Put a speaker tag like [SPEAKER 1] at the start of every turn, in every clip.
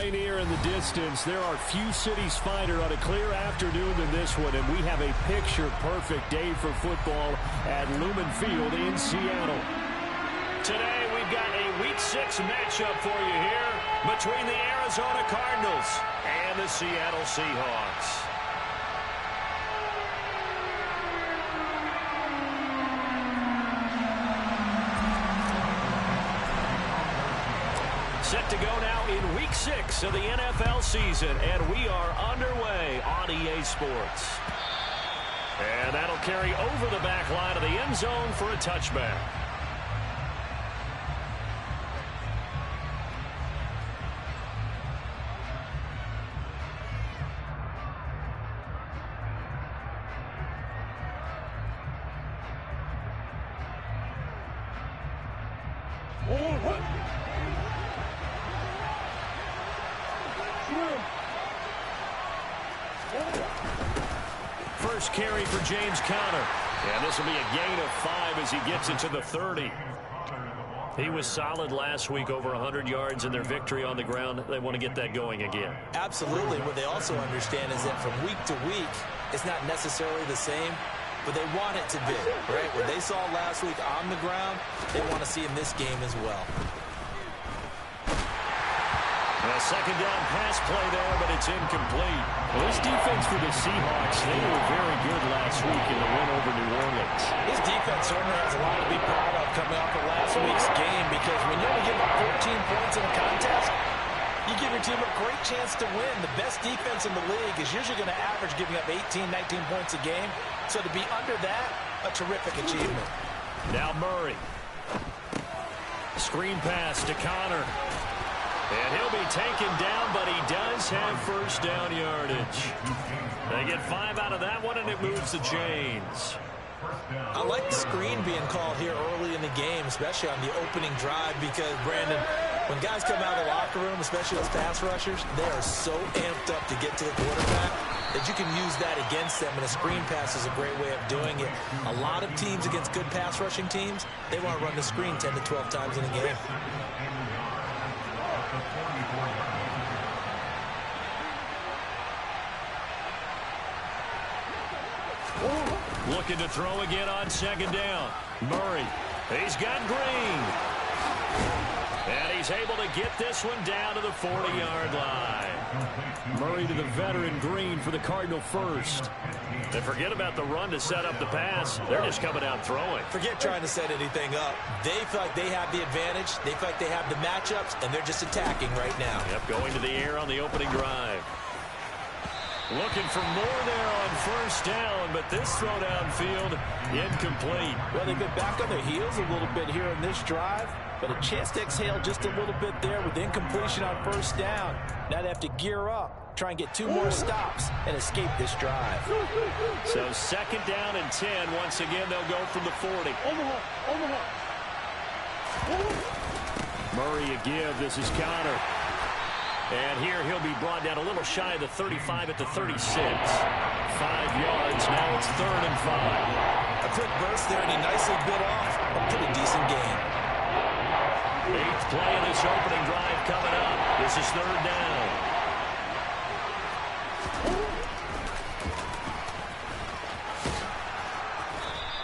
[SPEAKER 1] Pioneer in the distance. There are few cities finer on a clear afternoon than this one, and we have a picture-perfect day for football at Lumen Field in Seattle. Today, we've got a Week 6 matchup for you here between the Arizona Cardinals and the Seattle Seahawks. Set to go now in Week 6 of the NFL season, and we are underway on EA Sports. And that'll carry over the back line of the end zone for a touchback. First carry for James Conner. And this will be a gain of 5 as he gets it to the 30. He was solid last week, over 100 yards in their victory on the ground. They want to get that going again.
[SPEAKER 2] Absolutely. What they also understand is that from week to week, it's not necessarily the same, but they want it to be, right? What they saw last week on the ground, they want to see in this game as well.
[SPEAKER 1] A second down pass play there, but it's incomplete. Well, this defense for the Seahawks, they were very good last week in the win over New Orleans.
[SPEAKER 2] This defense certainly has a lot to be proud of coming off of last week's game, because when you only give up 14 points in a contest, you give your team a great chance to win. The best defense in the league is usually going to average giving up 18, 19 points a game. So to be under that, a terrific achievement.
[SPEAKER 1] Now Murray. Screen pass to Conner. And he'll be taken down, but he does have first down yardage. They get 5 out of that one, and it moves the chains.
[SPEAKER 2] I like the screen being called here early in the game, especially on the opening drive, because, Brandon, when guys come out of the locker room, especially those pass rushers, they are so amped up to get to the quarterback that you can use that against them, and a screen pass is a great way of doing it. A lot of teams against good pass rushing teams, they want to run the screen 10 to 12 times in a game.
[SPEAKER 1] Looking to throw again on second down. Murray. He's got Green. And he's able to get this one down to the 40-yard line. Murray to the veteran Green for the Cardinal first. And forget about the run to set up the pass. They're just coming out throwing.
[SPEAKER 2] Forget trying to set anything up. They feel like they have the advantage. They feel like they have the matchups, and they're just attacking right now.
[SPEAKER 1] Yep, going to the air on the opening drive. Looking for more there on first down, but this throw downfield incomplete.
[SPEAKER 2] Well, they've been back on their heels a little bit here in this drive, but a chance to exhale just a little bit there with incompletion on first down. Now they have to gear up, try and get 2 more stops, and escape this drive.
[SPEAKER 1] So second down and 10. Once again, they'll go from the 40. Murray a give. This is Conner. And here he'll be brought down a little shy of the 35 at the 36. 5 yards. Now it's 3rd and 5.
[SPEAKER 2] A quick burst there, and he nicely bit off a pretty decent gain.
[SPEAKER 1] 8th play of this opening drive coming up. This is 3rd down.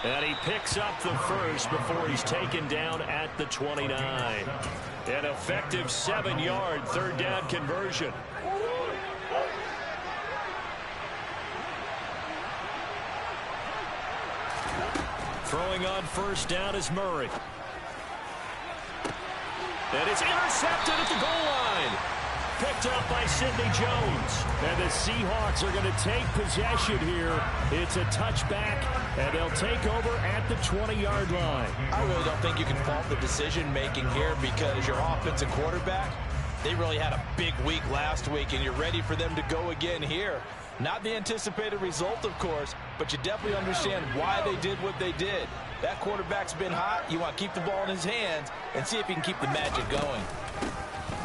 [SPEAKER 1] And he picks up the first before he's taken down at the 29. An effective 7-yard 3rd down conversion. Throwing on first down is Murray. And it's intercepted at the goal line. Picked up by Sidney Jones. And the Seahawks are going to take possession here. It's a touchback, and they'll take over at the 20-yard line.
[SPEAKER 2] I really don't think you can fault the decision-making here, because your offensive quarterback, they really had a big week last week, and you're ready for them to go again here. Not the anticipated result, of course, but you definitely understand why they did what they did. That quarterback's been hot. You want to keep the ball in his hands and see if he can keep the magic going.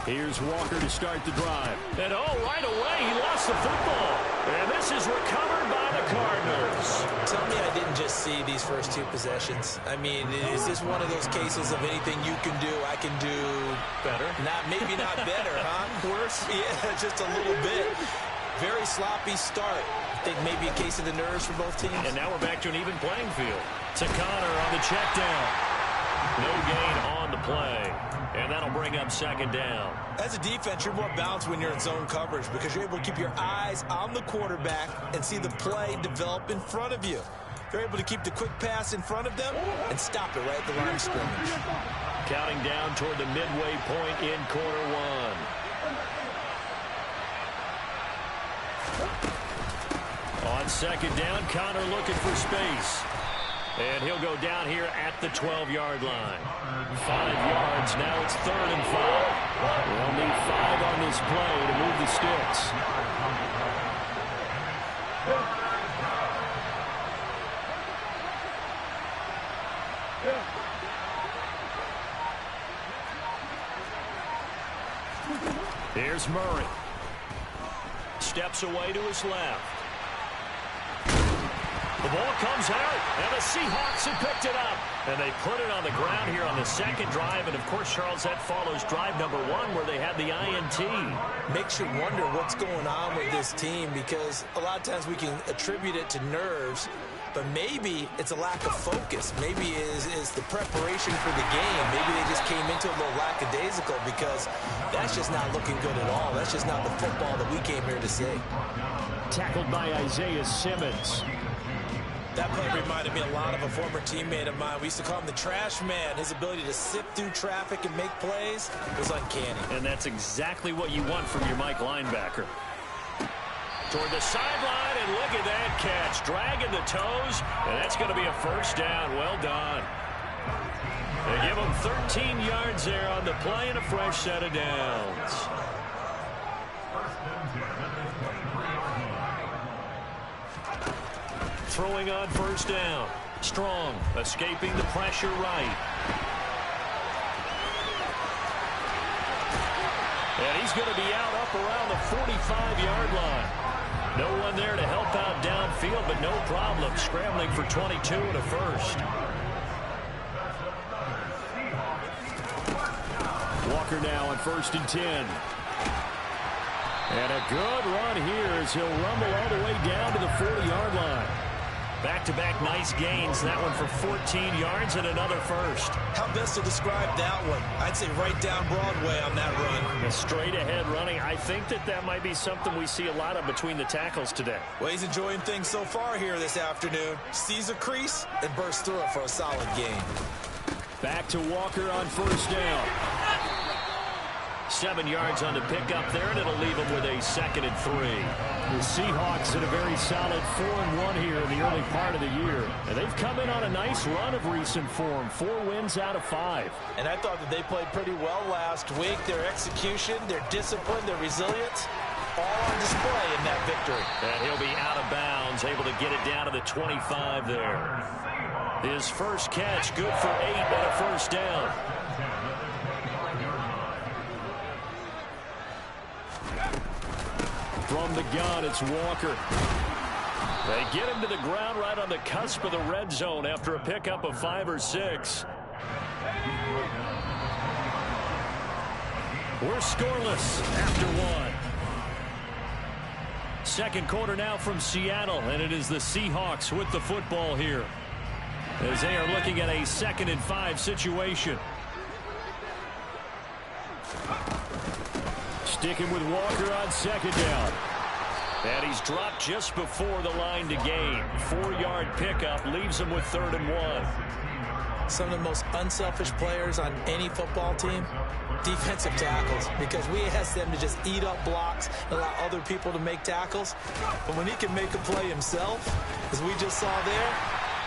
[SPEAKER 1] Here's Walker to start the drive. And right away, he lost the football. And this is recovered by the Cardinals.
[SPEAKER 2] Tell me I didn't just see these first two possessions. I mean, is this one of those cases of anything you can do, I can do
[SPEAKER 1] better?
[SPEAKER 2] Maybe not better, huh? Worse? Yeah, just a little bit. Very sloppy start. I think maybe a case of the nerves for both teams.
[SPEAKER 1] And now we're back to an even playing field. To Connor on the check down. No gain on the play. And that'll bring up second down.
[SPEAKER 2] As a defense, you're more balanced when you're in zone coverage because you're able to keep your eyes on the quarterback and see the play develop in front of you. You're able to keep the quick pass in front of them and stop it right at the line of scrimmage.
[SPEAKER 1] Counting down toward the midway point in quarter one. On second down, Connor looking for space. And he'll go down here at the 12-yard line. 5 yards. Now it's 3rd and 5. They'll need 5 on this play to move the sticks. Here's Murray. Steps away to his left. The ball comes out, and the Seahawks have picked it up. And they put it on the ground here on the second drive. And, of course, Charles, that follows drive number 1 where they had the INT.
[SPEAKER 2] Makes you wonder what's going on with this team because a lot of times we can attribute it to nerves, but maybe it's a lack of focus. Maybe it's the preparation for the game. Maybe they just came into a little lackadaisical because that's just not looking good at all. That's just not the football that we came here to see.
[SPEAKER 1] Tackled by Isaiah Simmons.
[SPEAKER 2] That play reminded me a lot of a former teammate of mine. We used to call him the trash man. His ability to sift through traffic and make plays was uncanny.
[SPEAKER 1] And that's exactly what you want from your Mike linebacker. Toward the sideline, and look at that catch. Dragging the toes, and that's going to be a first down. Well done. They give him 13 yards there on the play and a fresh set of downs. Throwing on first down. Strong, escaping the pressure right. And he's going to be out up around the 45-yard line. No one there to help out downfield, but no problem. Scrambling for 22 and a first. Walker now on 1st and 10. And a good run here as he'll rumble all the way down to the 40-yard line. Back-to-back nice gains. That one for 14 yards and another first.
[SPEAKER 2] How best to describe that one? I'd say right down Broadway on that run.
[SPEAKER 1] A straight-ahead running. I think that might be something we see a lot of between the tackles today.
[SPEAKER 2] Well, he's enjoying things so far here this afternoon. Sees a crease and bursts through it for a solid gain.
[SPEAKER 1] Back to Walker on first down. 7 yards on the pickup there, and it'll leave him with a 2nd and 3. The Seahawks in a very solid 4-1 here in the early part of the year. And they've come in on a nice run of recent form. 4 wins out of 5.
[SPEAKER 2] And I thought that they played pretty well last week. Their execution, their discipline, their resilience, all on display in that victory.
[SPEAKER 1] And he'll be out of bounds, able to get it down to the 25 there. His first catch, good for 8 and a first down. From the gun, it's Walker. They get him to the ground right on the cusp of the red zone after a pickup of 5 or 6. We're scoreless after 1. Second quarter now from Seattle, and it is the Seahawks with the football here as they are looking at a 2nd and 5 situation. Sticking with Walker on second down. And he's dropped just before the line to gain. 4-yard pickup leaves him with 3rd and 1.
[SPEAKER 2] Some of the most unselfish players on any football team, defensive tackles, because we ask them to just eat up blocks and allow other people to make tackles. But when he can make a play himself, as we just saw there,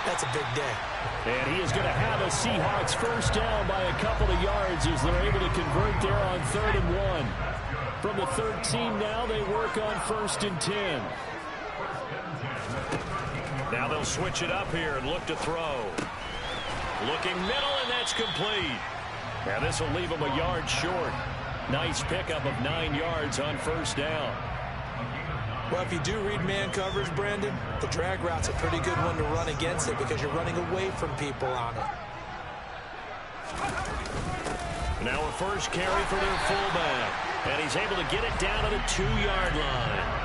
[SPEAKER 2] that's a big day.
[SPEAKER 1] And he is going to have a Seahawks first down by a couple of yards as they're able to convert there on 3rd and 1. From the 13 now, they work on 1st and 10. Now they'll switch it up here and look to throw. Looking middle, and that's complete. Now this will leave him a yard short. Nice pickup of 9 yards on first down.
[SPEAKER 2] Well, if you do read man coverage, Brandon, the drag route's a pretty good one to run against it because you're running away from people on it.
[SPEAKER 1] Now a first carry for their fullback, and he's able to get it down to the 2-yard line.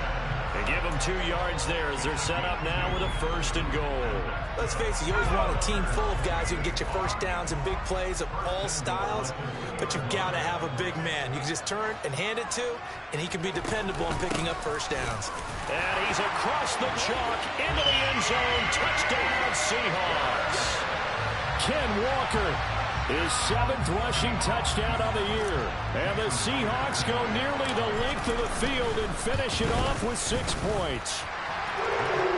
[SPEAKER 1] They give them 2 yards there as they're set up now with a 1st and goal.
[SPEAKER 2] Let's face it, you always want a team full of guys who can get you first downs and big plays of all styles, but you've got to have a big man. You can just turn and hand it to, and he can be dependable in picking up first downs.
[SPEAKER 1] And he's across the chalk into the end zone. Touchdown, Seahawks. Ken Walker, his 7th rushing touchdown of the year. And the Seahawks go nearly the length of the field and finish it off with 6 points.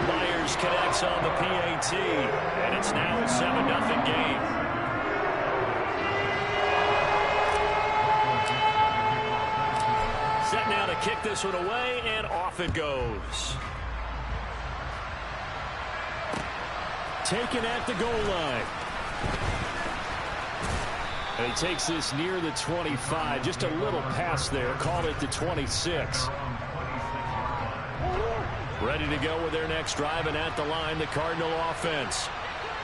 [SPEAKER 1] Myers connects on the PAT, and it's now a 7-0 game. Set now to kick this one away, and off it goes. Taken at the goal line. And he takes this near the 25, just a little pass there, called it the 26. Ready to go with their next drive, and at the line, the Cardinal offense.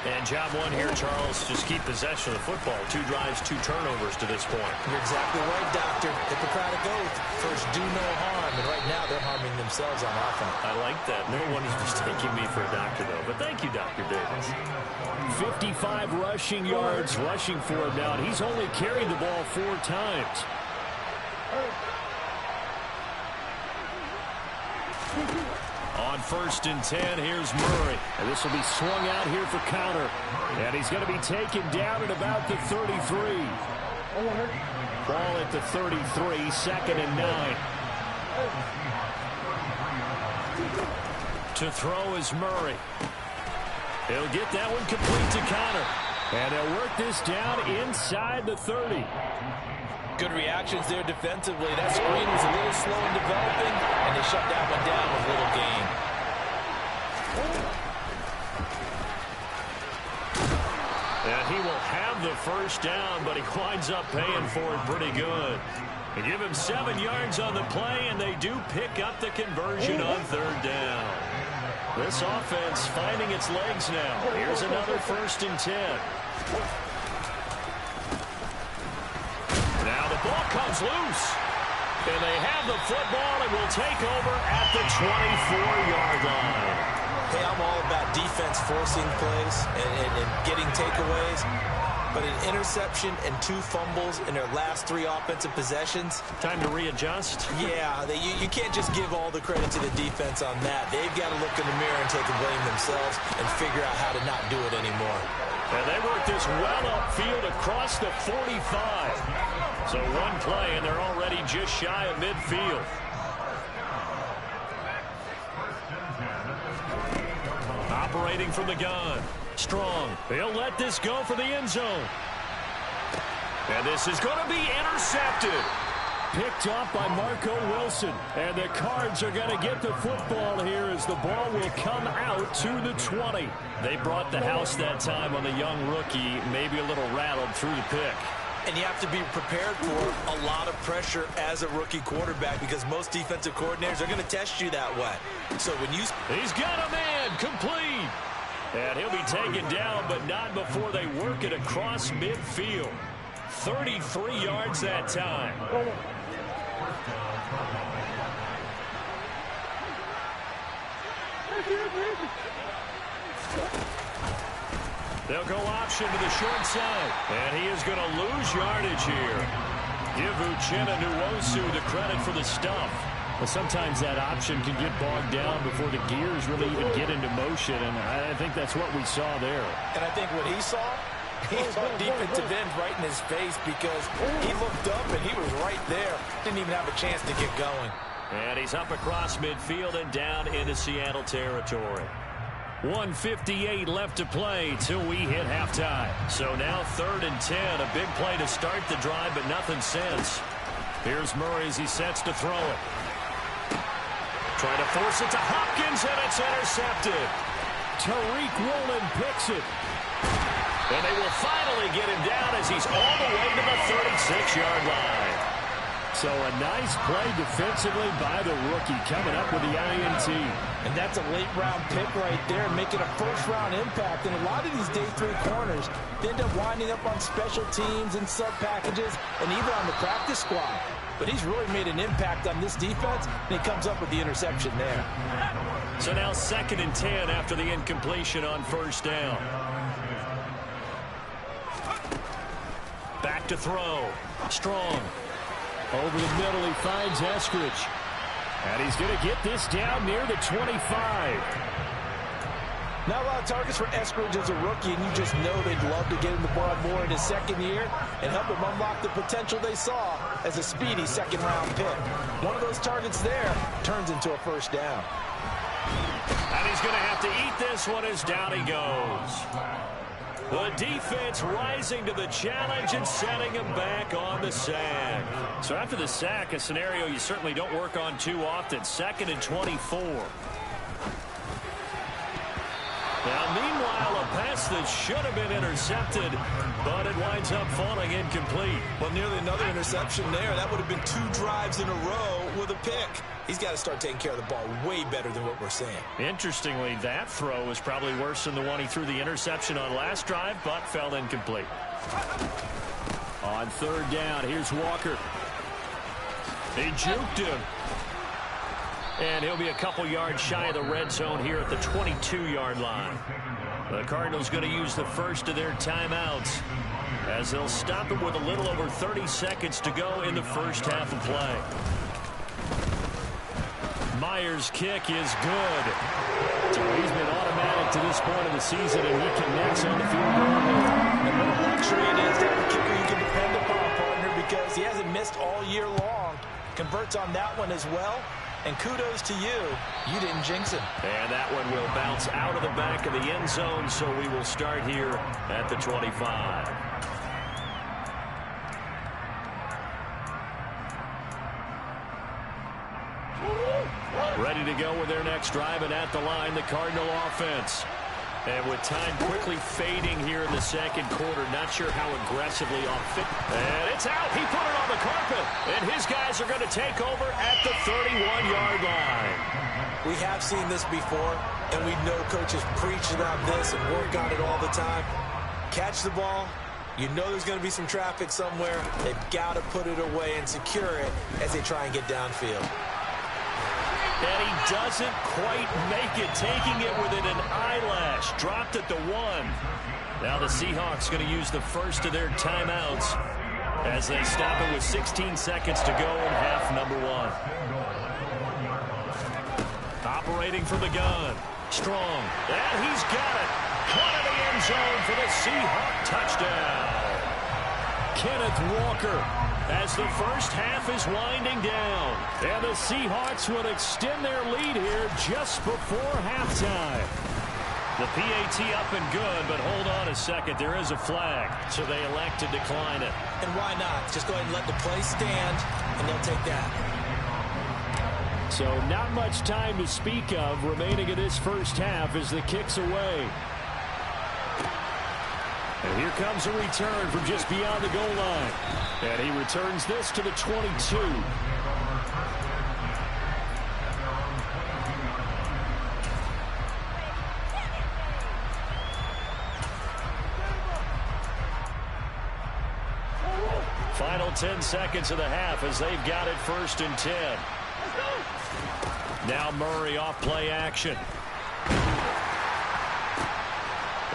[SPEAKER 1] And job one here, Charles, just keep possession of the football. 2 drives, 2 turnovers to this point.
[SPEAKER 2] You're exactly right, Doctor. Hippocratic oath. First, do no harm. And right now, they're harming themselves on offense.
[SPEAKER 1] I like that. No one is mistaking me for a doctor, though. But thank you, Dr. Davis. 55 rushing yards rushing for him now. And he's only carried the ball 4 times. On 1st and 10, here's Murray. And this will be swung out here for counter. And he's going to be taken down at about the 33. Ball at the 33, 2nd and 9. To throw is Murray. He'll get that one complete to counter. And they'll work this down inside the 30.
[SPEAKER 2] Good reactions there defensively. That screen was a little slow in developing, and they shut that one down with little gain.
[SPEAKER 1] And he will have the first down, but he winds up paying for it pretty good. They give him 7 yards on the play, and they do pick up the conversion on 3rd down. This offense finding its legs now. Here's another 1st and 10. Now the ball comes loose. And they have the football and will take over at the 24-yard line.
[SPEAKER 2] Hey, I'm all about defense forcing plays and getting takeaways. But an interception and 2 fumbles in their last 3 offensive possessions.
[SPEAKER 1] Time to readjust?
[SPEAKER 2] Yeah, you can't just give all the credit to the defense on that. They've got to look in the mirror and take the blame themselves and figure out how to not do it anymore.
[SPEAKER 1] And they work this well upfield across the 45. So 1 play, and they're already just shy of midfield. Operating from the gun. Strong. He'll let this go for the end zone. And this is going to be intercepted. Picked up by Marco Wilson. And the Cards are going to get the football here as the ball will come out to the 20. They brought the house that time on the young rookie, maybe a little rattled through the pick.
[SPEAKER 2] And you have to be prepared for a lot of pressure as a rookie quarterback because most defensive coordinators are going to test you that way. So when you...
[SPEAKER 1] He's got a man complete. And he'll be taken down, but not before they work it across midfield. 33 yards that time. They'll go option to the short side. And he is going to lose yardage here. Give Uchenna Nwosu the credit for the stuff. But sometimes that option can get bogged down before the gears really even get into motion. And I think that's what we saw there.
[SPEAKER 2] And I think what he saw defensive end right in his face because he looked up and he was right there. Didn't even have a chance to get going.
[SPEAKER 1] And he's up across midfield and down into Seattle territory. 1:58 left to play till we hit halftime. So now 3rd and 10. A big play to start the drive, but nothing since. Here's Murray as he sets to throw it. Trying to force it to Hopkins, and it's intercepted. Tariq Woolen picks it. And they will finally get him down as he's all the way to the 36-yard line. So a nice play defensively by the rookie coming up with the INT.
[SPEAKER 2] And that's a late-round pick right there, making a first-round impact. And a lot of these day 3 corners, they end up winding up on special teams and sub-packages and even on the practice squad. But he's really made an impact on this defense, and he comes up with the interception there.
[SPEAKER 1] So now 2nd and 10 after the incompletion on first down. Back to throw. Strong. Over the middle, he finds Eskridge. And he's going to get this down near the 25.
[SPEAKER 2] Not a lot of targets for Eskridge as a rookie, and you just know they'd love to get him the ball more in his 2nd year and help him unlock the potential they saw as a speedy 2nd-round pick. One of those targets there turns into a first down.
[SPEAKER 1] And he's going to have to eat this one as down he goes. The defense rising to the challenge and setting him back on the sack. So after the sack, a scenario you certainly don't work on too often. 2nd and 24. Now, meanwhile, a pass that should have been intercepted, but it winds up falling incomplete.
[SPEAKER 2] Well, nearly another interception there. That would have been 2 drives in a row with a pick. He's got to start taking care of the ball way better than what we're seeing.
[SPEAKER 1] Interestingly, that throw was probably worse than the one he threw the interception on last drive, but fell incomplete. On 3rd down, here's Walker. He juked him. And he'll be a couple yards shy of the red zone here at the 22-yard line. The Cardinals going to use the first of their timeouts as they'll stop it with a little over 30 seconds to go in the first half of play. Myers' kick is good. So he's been automatic to this point of the season, and he connects on the field goal.
[SPEAKER 2] And what a luxury it is to have a kicker you can depend upon, partner, because he hasn't missed all year long. Converts on that one as well. And kudos to you. You didn't jinx him.
[SPEAKER 1] And that one will bounce out of the back of the end zone, so we will start here at the 25. Ready to go with their next drive, and at the line, the Cardinal offense. And with time quickly fading here in the 2nd quarter, not sure how aggressively off it. And it's out. He put it on the carpet. And his guys are going to take over at the 31-yard line.
[SPEAKER 2] We have seen this before, and we know coaches preach about this and work on it all the time. Catch the ball. You know there's going to be some traffic somewhere. They've got to put it away and secure it as they try and get downfield.
[SPEAKER 1] And he doesn't quite make it, taking it within an eyelash. Dropped at the 1. Now the Seahawks going to use the first of their timeouts as they stop it with 16 seconds to go in half number 1. Operating from the gun. Strong. And he's got it. Caught in the end zone for the Seahawk touchdown. Kenneth Walker as the first half is winding down. And the Seahawks will extend their lead here just before halftime. The PAT up and good, but hold on a second. There is a flag, so they elect to decline it.
[SPEAKER 2] And why not? Just go ahead and let the play stand, and they'll take that.
[SPEAKER 1] So not much time to speak of remaining in this first half as the kick's away. And here comes a return from just beyond the goal line. And he returns this to the 22. Final 10 seconds of the half as they've got it 1st and 10. Now Murray off play action.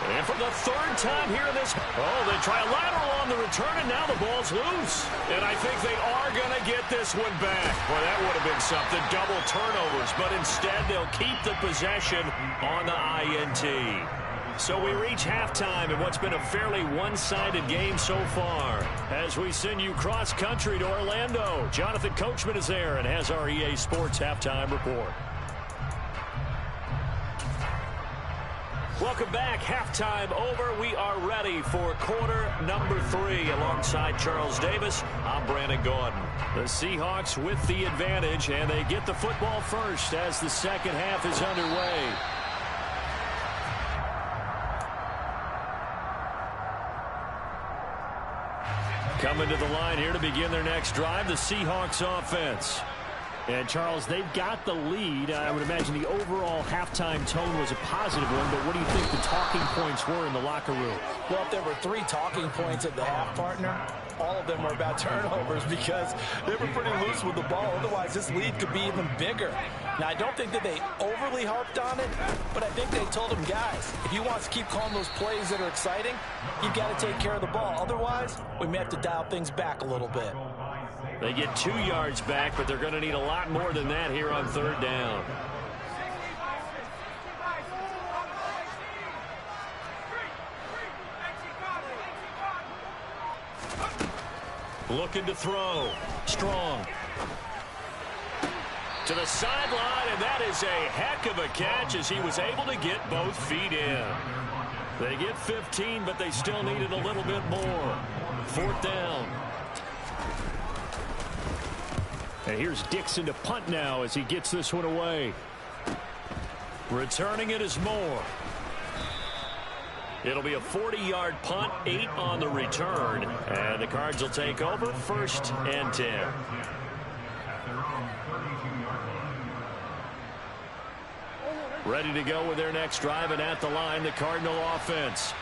[SPEAKER 1] And for the 3rd time here in this, they try a lateral on the return, and now the ball's loose. And I think they are going to get this one back. Well, that would have been something, double turnovers, but instead they'll keep the possession on the INT. So we reach halftime in what's been a fairly one-sided game so far. As we send you cross-country to Orlando, Jonathan Coachman is there and has our EA Sports halftime report. Welcome back. Halftime over. We are ready for quarter number 3. Alongside Charles Davis, I'm Brandon Gordon. The Seahawks with the advantage, and they get the football first as the second half is underway. Coming to the line here to begin their next drive, the Seahawks offense.
[SPEAKER 3] And, Charles, they've got the lead. I would imagine the overall halftime tone was a positive one, but what do you think the talking points were in the locker room?
[SPEAKER 2] Well, if there were 3 talking points at the half, partner, all of them were about turnovers because they were pretty loose with the ball. Otherwise, this lead could be even bigger. Now, I don't think that they overly harped on it, but I think they told them, guys, if you want to keep calling those plays that are exciting, you've got to take care of the ball. Otherwise, we may have to dial things back a little bit.
[SPEAKER 1] They get 2 yards back, but they're going to need a lot more than that here on 3rd down. Looking to throw. Strong. To the sideline, and that is a heck of a catch as he was able to get both feet in. They get 15, but they still needed a little bit more. 4th down.
[SPEAKER 3] And here's Dixon to punt now as he gets this one away.
[SPEAKER 1] Returning it is Moore. It'll be a 40-yard punt, 8 on the return. And the Cards will take over 1st and 10. Ready to go with their next drive, and at the line, the Cardinal offense.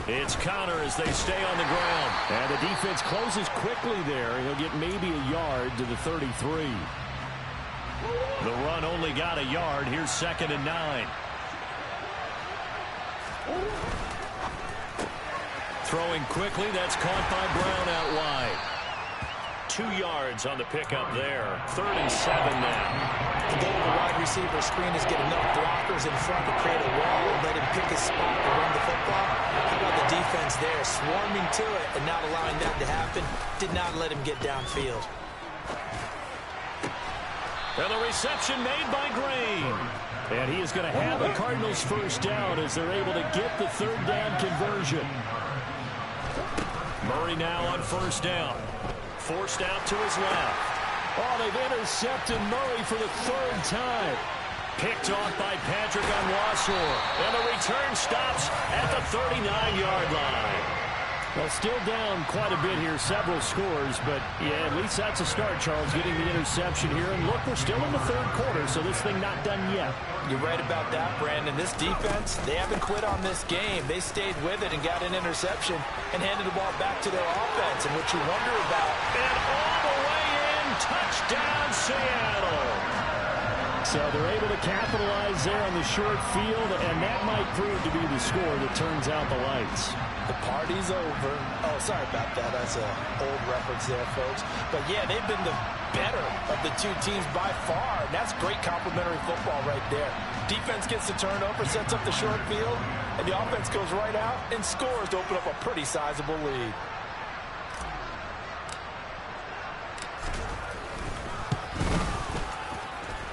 [SPEAKER 1] It's Connor as they stay on the ground.
[SPEAKER 3] And the defense closes quickly there. He'll get maybe a yard to the 33.
[SPEAKER 1] The run only got a yard. Here's 2nd and 9. Throwing quickly. That's caught by Brown out wide. 2 yards on the pickup there. 3rd and 7 now.
[SPEAKER 2] The goal of the wide receiver screen is get enough blockers in front to create a wall and let him pick his spot to run the football. How about the defense there, swarming to it and not allowing that to happen? Did not let him get downfield.
[SPEAKER 1] And the reception made by Green.
[SPEAKER 3] And he is going to have a Cardinals 1st down as they're able to get the 3rd down conversion.
[SPEAKER 1] Murray now on 1st down. Forced out to his left.
[SPEAKER 3] Oh, they've intercepted Murray for the 3rd time.
[SPEAKER 1] Picked off by Patrick on Wassor. And the return stops at the 39-yard line.
[SPEAKER 3] Well, still down quite a bit here, several scores, but yeah, at least that's a start, Charles, getting the interception here. And look, we're still in the 3rd quarter, so this thing not done yet.
[SPEAKER 2] You're right about that, Brandon. This defense, they haven't quit on this game. They stayed with it and got an interception and handed the ball back to their offense. And what you wonder about...
[SPEAKER 1] And all the way in, touchdown Seattle.
[SPEAKER 3] So they're able to capitalize there on the short field, and that might prove to be the score that turns out the lights.
[SPEAKER 2] The party's over. Oh, sorry about that. That's an old reference there, folks. But, yeah, they've been the better of the 2 teams by far. And that's great complimentary football right there. Defense gets the turnover, sets up the short field, and the offense goes right out and scores to open up a pretty sizable lead.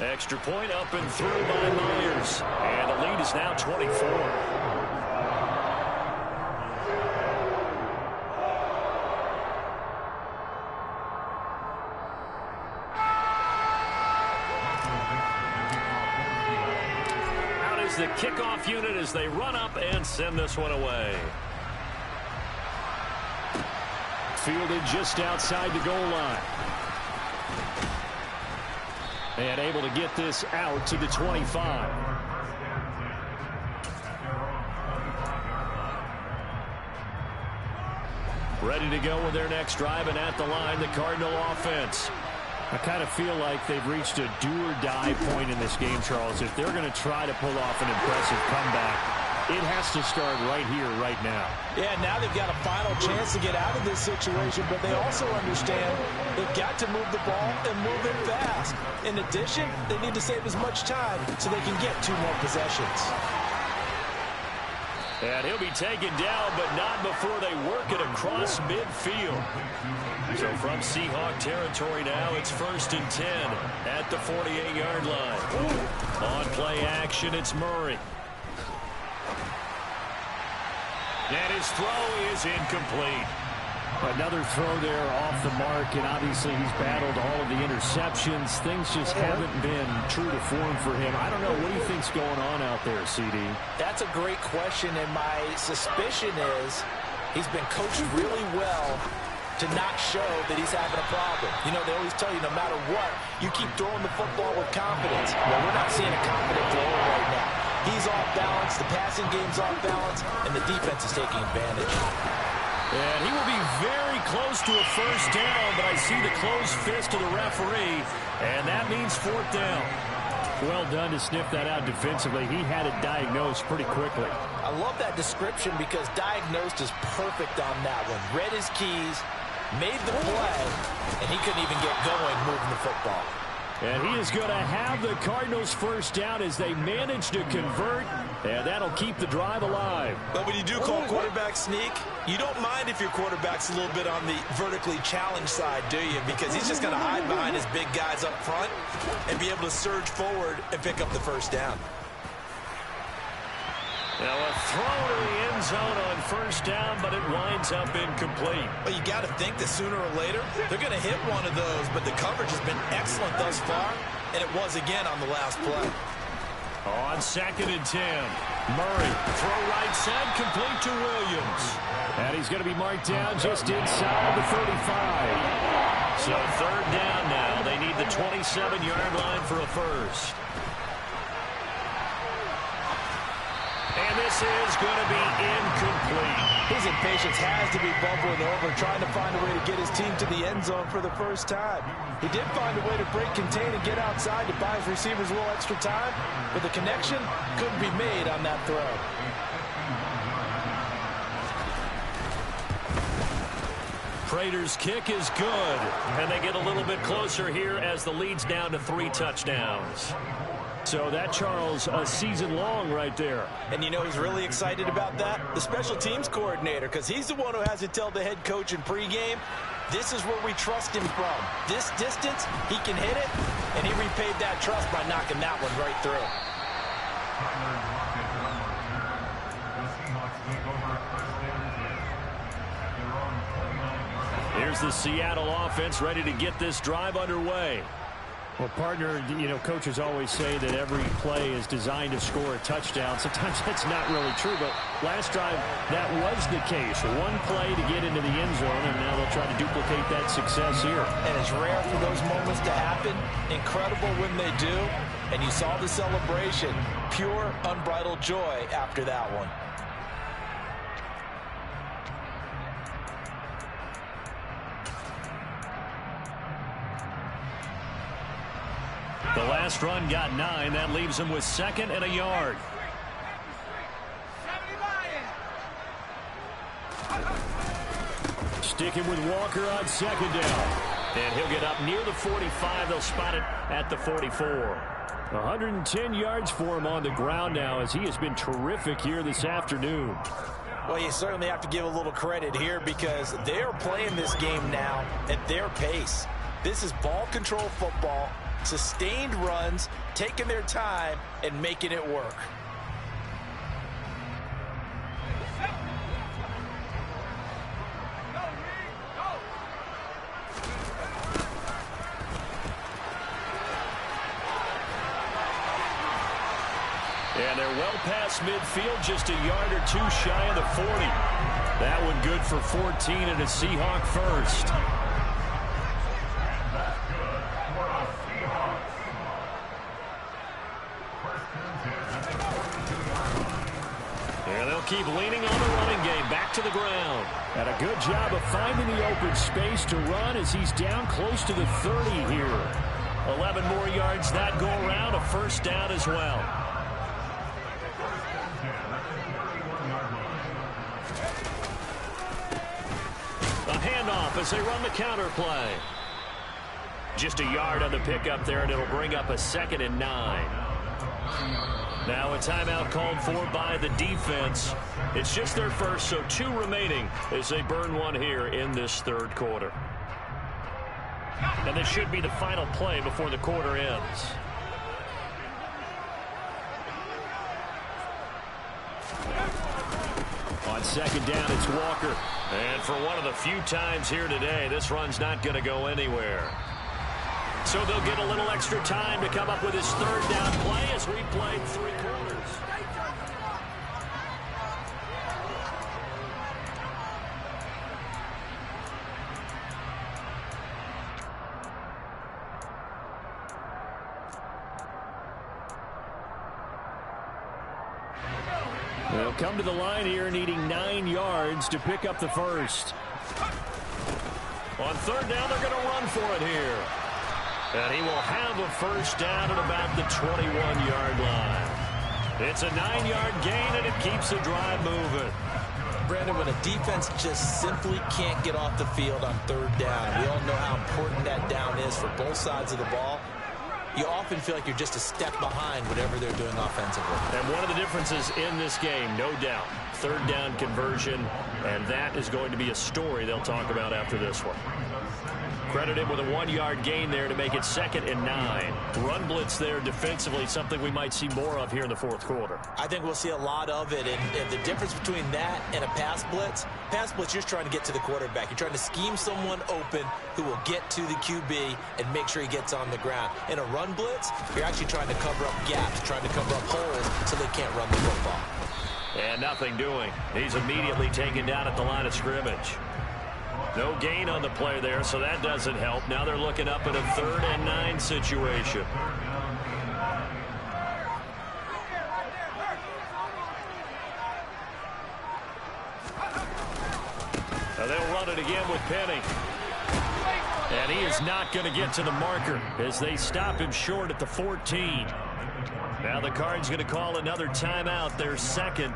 [SPEAKER 1] Extra point up and through by Myers. And the lead is now 24. The kickoff unit as they run up and send this one away.
[SPEAKER 3] Fielded just outside the goal line. And able to get this out to the 25.
[SPEAKER 1] Ready to go with their next drive, and at the line, the Cardinal offense.
[SPEAKER 3] I kind of feel like they've reached a do-or-die point in this game, Charles. If they're going to try to pull off an impressive comeback, it has to start right here, right now.
[SPEAKER 2] Yeah, now they've got a final chance to get out of this situation, but they also understand they've got to move the ball and move it fast. In addition, they need to save as much time so they can get 2 more possessions.
[SPEAKER 1] And he'll be taken down, but not before they work it across midfield. So from Seahawk territory now, it's 1st and 10 at the 48-yard line. On play action, it's Murray. And his throw is incomplete.
[SPEAKER 3] Another throw there off the mark, and obviously he's battled all of the interceptions. Things just haven't been true to form for him. I don't know. What do you think's going on out there, CD?
[SPEAKER 2] That's a great question, and my suspicion is He's been coached really well to not show that he's having a problem. You know, they always tell you no matter what, you keep throwing the football with confidence. Well, we're not seeing a confident thrower right now. He's off balance, the passing game's off balance, and the defense is taking advantage.
[SPEAKER 1] And he will be very close to a first down, but I see the closed fist of the referee, and that means fourth down.
[SPEAKER 3] Well done to sniff that out defensively. He had it diagnosed pretty quickly.
[SPEAKER 2] I love that description because diagnosed is perfect on that one. Read his keys, made the play, and he couldn't even get going moving the football.
[SPEAKER 3] And he is going to have the Cardinals first down as they manage to convert, and that'll keep the drive alive.
[SPEAKER 2] But when you do call quarterback sneak, you don't mind if your quarterback's a little bit on the vertically challenged side, do you? Because he's just going to hide behind his big guys up front and be able to surge forward and pick up the first down.
[SPEAKER 1] Now a throw to the end zone on first down, but it winds up incomplete.
[SPEAKER 2] Well, you got to think that sooner or later they're going to hit one of those, but the coverage has been excellent thus far, and it was again on the last play.
[SPEAKER 1] On 2nd and 10, Murray, throw right side, complete to Williams.
[SPEAKER 3] And he's going to be marked down just inside the 35.
[SPEAKER 1] So third down now. They need the 27-yard line for a first. And this is going to be incomplete.
[SPEAKER 2] His impatience has to be bubbling over, trying to find a way to get his team to the end zone for the first time. He did find a way to break, contain, and get outside to buy his receivers a little extra time, but the connection couldn't be made on that throw.
[SPEAKER 1] Prater's kick is good, and they get a little bit closer here as the lead's down to 3 touchdowns.
[SPEAKER 3] So that, Charles, a season long right there.
[SPEAKER 2] And you know who's really excited about that? The special teams coordinator, because he's the one who has to tell the head coach in pregame, this is where we trust him from. This distance, he can hit it, and he repaid that trust by knocking that one right through.
[SPEAKER 1] Here's the Seattle offense ready to get this drive underway.
[SPEAKER 3] Well, partner, you know, coaches always say that every play is designed to score a touchdown. Sometimes that's not really true, but last drive, that was the case. One play to get into the end zone, and now they'll try to duplicate that success here.
[SPEAKER 2] And it's rare for those moments to happen. Incredible when they do. And you saw the celebration. Pure, unbridled joy after that one.
[SPEAKER 1] The last run got 9. That leaves him with 2nd and a yard.
[SPEAKER 3] Sticking with Walker on 2nd down.
[SPEAKER 1] And he'll get up near the 45. They'll spot it at the 44.
[SPEAKER 3] 110 yards for him on the ground now as he has been terrific here this afternoon.
[SPEAKER 2] Well, you certainly have to give a little credit here because they are playing this game now at their pace. This is ball control football. Sustained runs, taking their time, and making it work.
[SPEAKER 1] And they're well past midfield, just a yard or two shy of the 40. That one good for 14 and a Seahawk first. And they'll keep leaning on the running game. Back to the ground.
[SPEAKER 3] And a good job of finding the open space to run as he's down close to the 30 here.
[SPEAKER 1] 11 more yards that go around. A first down as well. A handoff as they run the counter play. Just a yard on the pickup there, and it'll bring up a 2nd and 9. Now a timeout called for by the defense. It's just their first, so 2 remaining as they burn one here in this third quarter. And this should be the final play before the quarter ends.
[SPEAKER 3] On 2nd down, it's Walker.
[SPEAKER 1] And for one of the few times here today, this run's not going to go anywhere. So they'll get a little extra time to come up with his third down play as we played 3 quarters.
[SPEAKER 3] They'll come to the line here needing 9 yards to pick up the first.
[SPEAKER 1] On third down, they're going to run for it here. And he will have a first down at about the 21-yard line. It's a 9-yard gain, and it keeps the drive moving.
[SPEAKER 2] Brandon, when a defense just simply can't get off the field on third down, we all know how important that down is for both sides of the ball. You often feel like you're just a step behind whatever they're doing offensively.
[SPEAKER 1] And one of the differences in this game, no doubt, third down conversion, and that is going to be a story they'll talk about after this one. Credit him with a 1-yard gain there to make it 2nd and 9. Run blitz there defensively, something we might see more of here in the fourth quarter.
[SPEAKER 2] I think we'll see a lot of it, and the difference between that and a pass blitz, you're trying to get to the quarterback. You're trying to scheme someone open who will get to the QB and make sure he gets on the ground. In a run blitz, you're actually trying to cover up gaps, trying to cover up holes so they can't run the football.
[SPEAKER 1] And nothing doing. He's immediately taken down at the line of scrimmage. No gain on the play there, so that doesn't help. Now they're looking up at a 3rd and 9 situation. Now they'll run it again with Penny. And he is not going to get to the marker as they stop him short at the 14. Now the Cards going to call another timeout, their 2nd.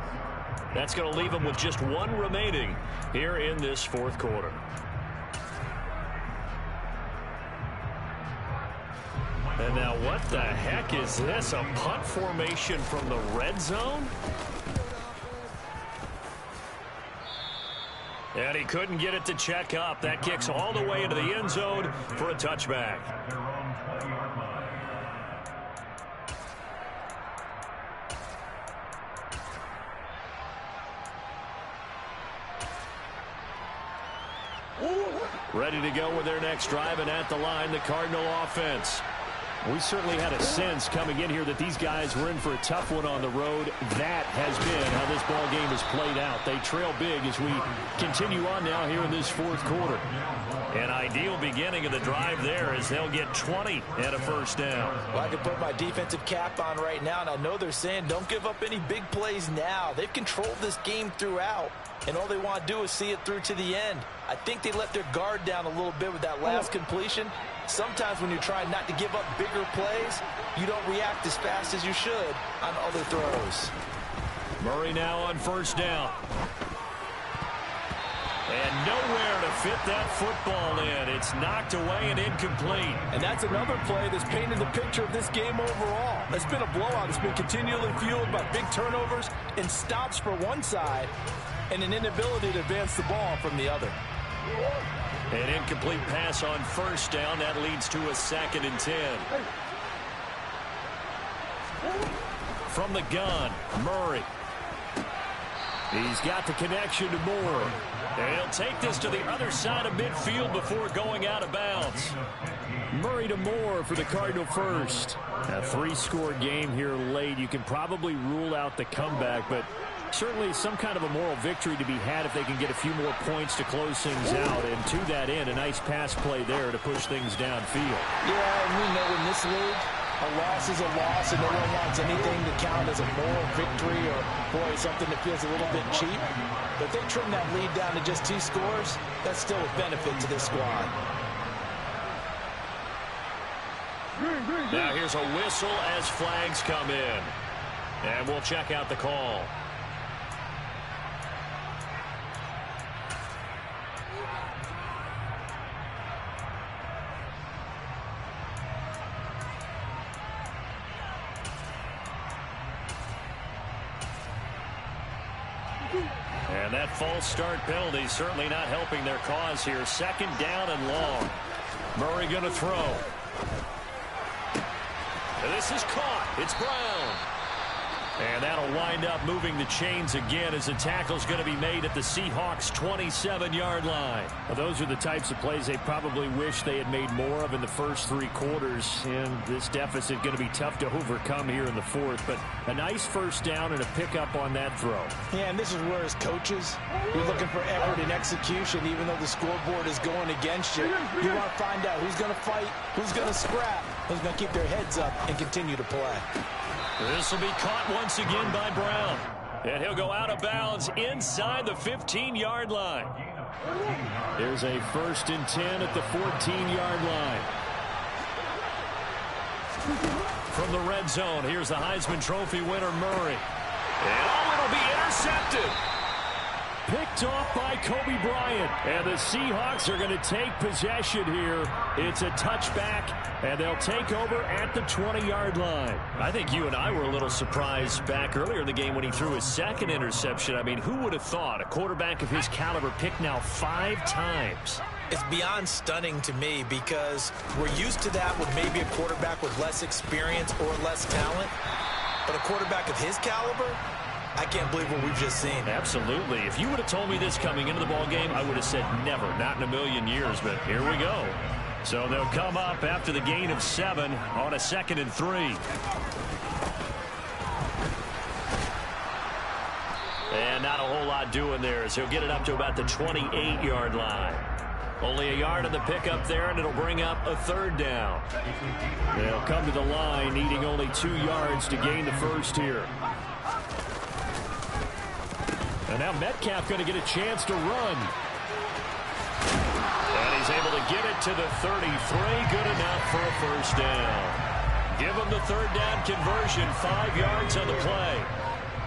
[SPEAKER 1] That's going to leave them with just 1 remaining here in this fourth quarter. And now what the heck is this? A punt formation from the red zone? And he couldn't get it to check up. That kicks all the way into the end zone for a touchback. Ready to go with their next drive, and at the line, the Cardinal offense.
[SPEAKER 3] We certainly had a sense coming in here that these guys were in for a tough one on the road. That has been how this ball game has played out. They trail big as we continue on now here in this fourth quarter.
[SPEAKER 1] An ideal beginning of the drive there as they'll get 20 and a first down.
[SPEAKER 2] Well, I can put my defensive cap on right now, and I know they're saying don't give up any big plays now. They've controlled this game throughout, and all they want to do is see it through to the end. I think they let their guard down a little bit with that last completion. Sometimes when you're trying not to give up bigger plays, you don't react as fast as you should on other throws.
[SPEAKER 1] Murray now on first down. And nowhere to fit that football in. It's knocked away and incomplete.
[SPEAKER 4] And that's another play that's painted the picture of this game overall. It's been a blowout. It's been continually fueled by big turnovers and stops for one side and an inability to advance the ball from the other.
[SPEAKER 1] An incomplete pass on first down. That leads to a 2nd and 10. From the gun, Murray. He's got the connection to Moore. And he'll take this to the other side of midfield before going out of bounds.
[SPEAKER 3] Murray to Moore for the Cardinal first. A 3-score game here late. You can probably rule out the comeback, but certainly some kind of a moral victory to be had if they can get a few more points to close things out. And to that end, a nice pass play there to push things downfield.
[SPEAKER 2] Yeah, and we know in this league, a loss is a loss, and no one wants anything to count as a moral victory or, boy, something that feels a little bit cheap. But if they trim that lead down to just 2 scores, that's still a benefit to this squad.
[SPEAKER 1] Now here's a whistle as flags come in. And we'll check out the call. And that false start penalty certainly not helping their cause here. 2nd down and long. Murray going to throw. And this is caught. It's Brown. And that'll wind up moving the chains again as the tackle's going to be made at the Seahawks' 27-yard line.
[SPEAKER 3] Well, those are the types of plays they probably wish they had made more of in the first 3 quarters. And this deficit going to be tough to overcome here in the fourth. But a nice first down and a pickup on that throw.
[SPEAKER 2] Yeah, and this is where as coaches, you're looking for effort and execution. Even though the scoreboard is going against you, you want to find out who's going to fight, who's going to scrap, who's going to keep their heads up and continue to play.
[SPEAKER 1] This will be caught once again by Brown. And he'll go out of bounds inside the 15-yard line.
[SPEAKER 3] There's a 1st and 10 at the 14-yard line.
[SPEAKER 1] From the red zone, here's the Heisman Trophy winner, Murray. And it'll be intercepted.
[SPEAKER 3] Picked off by Kobe Bryant. And the Seahawks are going to take possession here. It's a touchback, and they'll take over at the 20-yard line.
[SPEAKER 1] I think you and I were a little surprised back earlier in the game when he threw his 2nd interception. I mean, who would have thought a quarterback of his caliber picked now 5 times?
[SPEAKER 2] It's beyond stunning to me because we're used to that with maybe a quarterback with less experience or less talent. But a quarterback of his caliber, I can't believe what we've just seen.
[SPEAKER 1] Absolutely. If you would have told me this coming into the ball game, I would have said never, not in a million years, but here we go. So they'll come up after the gain of 7 on a 2nd and 3. And not a whole lot doing there, so he'll get it up to about the 28-yard line. Only a yard on the pickup there, and it'll bring up a 3rd down.
[SPEAKER 3] They'll come to the line, needing only 2 yards to gain the 1st here. And now Metcalf going to get a chance to run.
[SPEAKER 1] And he's able to get it to the 33. Good enough for a 1st down. Give him the 3rd down conversion, 5 yards on the play.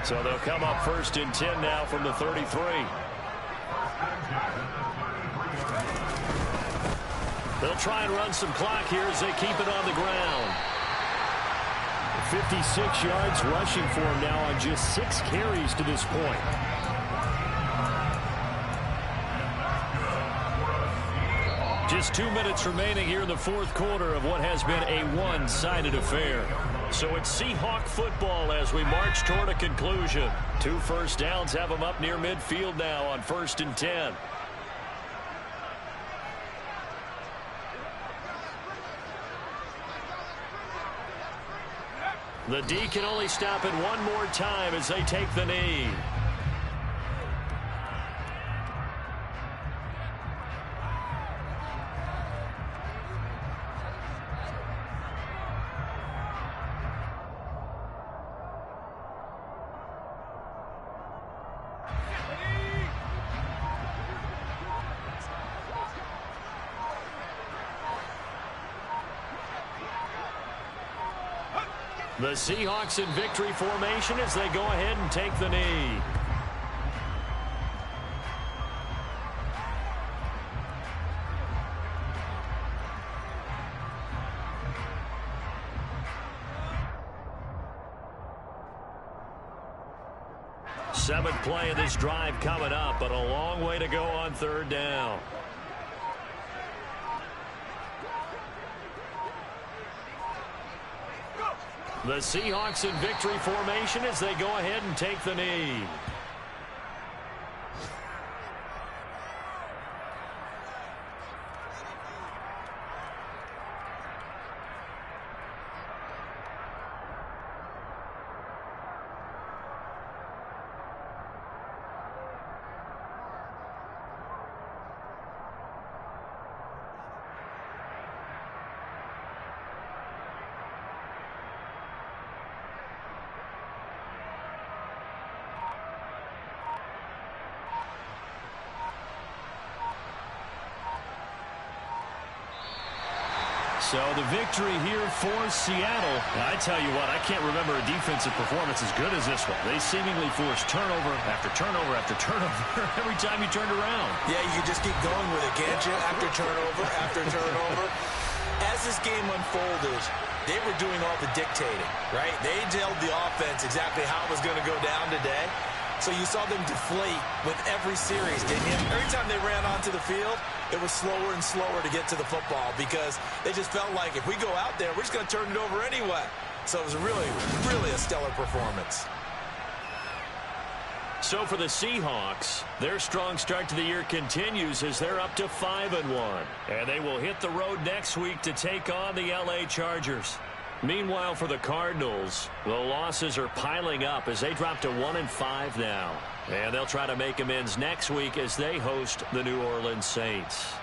[SPEAKER 1] So they'll come up 1st and 10 now from the 33. They'll try and run some clock here as they keep it on the ground.
[SPEAKER 3] 56 yards rushing for him now on just 6 carries to this point.
[SPEAKER 1] Just 2 minutes remaining here in the 4th quarter of what has been a one-sided affair. So it's Seahawk football as we march toward a conclusion. 2 1st downs have them up near midfield now on 1st and 10. The D can only stop it one more time as they take the knee. The Seahawks in victory formation as they go ahead and take the knee. Seventh play of this drive coming up, but a long way to go on 3rd down. The Seahawks in victory formation as they go ahead and take the knee. So the victory here for Seattle. I tell you what, I can't remember a defensive performance as good as this one. They seemingly forced turnover after turnover after turnover every time you turned around.
[SPEAKER 2] Yeah, you just keep going with it, can't you? After turnover, after turnover. As this game unfolded, they were doing all the dictating, right? They told the offense exactly how it was going to go down today. So you saw them deflate with every series, didn't you? Every time they ran onto the field, it was slower and slower to get to the football because they just felt like if we go out there, we're just going to turn it over anyway. So it was really, really a stellar performance.
[SPEAKER 1] So for the Seahawks, their strong start to the year continues as they're up to 5-1. And they will hit the road next week to take on the LA Chargers. Meanwhile, for the Cardinals, the losses are piling up as they drop to 1-5 now. And they'll try to make amends next week as they host the New Orleans Saints.